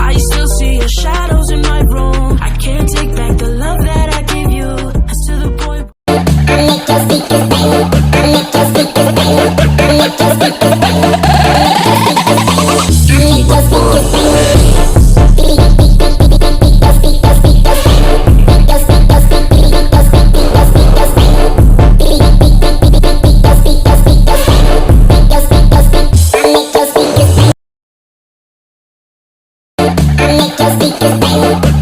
I still see your shadows in my room. I can't take back the love that I gave you. As to the boy, I make your speakers bang. I make your speakers bang. I make your speakers bang. I make your speakers bang. I make your speakers bang.